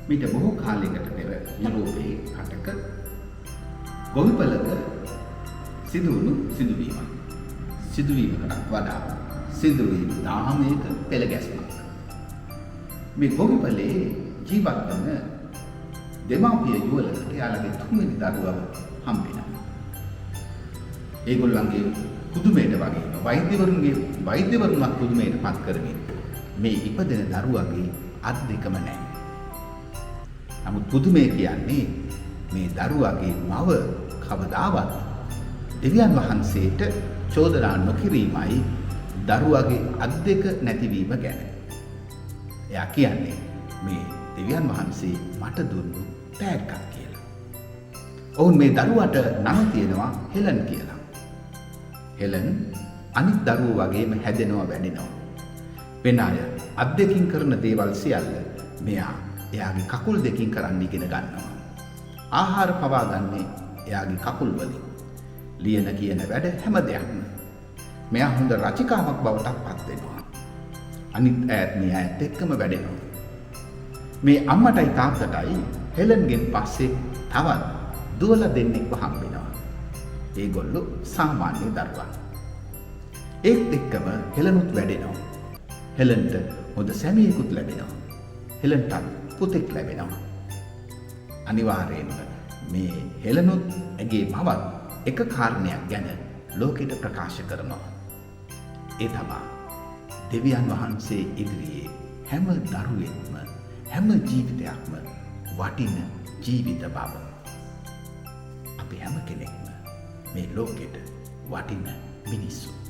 මීට බොහෝ කාලයකට පෙර යුරෝපයේ රටක ගොවිපළක සිදුවුණු සිදුවීමක්. සිදුවීමකට වඩා සිදුවීම් 19ක පෙළ ගැස්මක්. මේ ගොවිපළේ ජීවත් වන දෙමාපිය යුවලකට යාළගේ තුන්වෙනි දරුවා හම්බෙනවා. ඒගොල්ලන්ගේ පුදුමයට වගේම වෛද්‍යවරුන්වත් පුදුමයට පත් කරමින් මේ ඉපදෙන දරුවාගේ අත් දෙකම නැහැ. නමුත් පුදුමය කියන්නේ මේ දරුවාගේ මව කවදාවත් දෙවියන් වහන්සේට චෝදනා නොකිරීමයි දරුවාගේ අත් දෙක නැතිවීම ගැන. එයා කියන්නේ මේ දෙවියන් වහන්සේ මට දුන්නු තෑග්ගක් කියලා. ඔවුන් මේ දරුවාට නම තියෙනවා හෙලන් කියලා. හෙලන් අනිත් දරුවෝ වගේම හැදෙනවා වැඩෙනවා. වෙන අය අත් දෙකින් කරන දේවල් සියල්ල මෙයා එයාගේ කකුල් දෙකින් කරන්න ඉගෙන ගන්නවා. ආහාර පවා ගන්නේ එයාගේ කකුල් වලින්. ලියන කියන වැඩ හැම දෙයක්ම. මෙයා හොඳ රචිකාවක් බවට පත් වෙනවා. අනිත් ඈත් මේ ඈත් එක්කම වැඩෙනවා. මේ අම්මටයි තාත්තටයි හෙලන්ගෙන් පස්සේ තවත් දුවලා දෙන්නෙක්ව හම්බෙනවා. ඒගොල්ලෝ සාමාන්‍ය දරුවන්. ඒත් එක්කම හෙලනුත් වැඩෙනවා. හෙලන්ට හොඳ සැමියෙකුත් ලැබෙනවා. හෙලන්ටත් පුතෙක් ලැබෙනවා. අනිවාර්යයෙන්ම මේ හෙලනුත් ඇගේ මවත් එක කාරණයක් ගැන ලෝකෙට ප්‍රකාශ කරනවා. ඒ තමයි දෙවියන් වහන්සේ ඉදිරියේ හැම දරුවෙක්ම හැම ජීවිතයක්ම වටින ජීවිත බව. අපි හැම කෙනෙක්ම මේ ලෝකෙට වටින මිනිස්සු.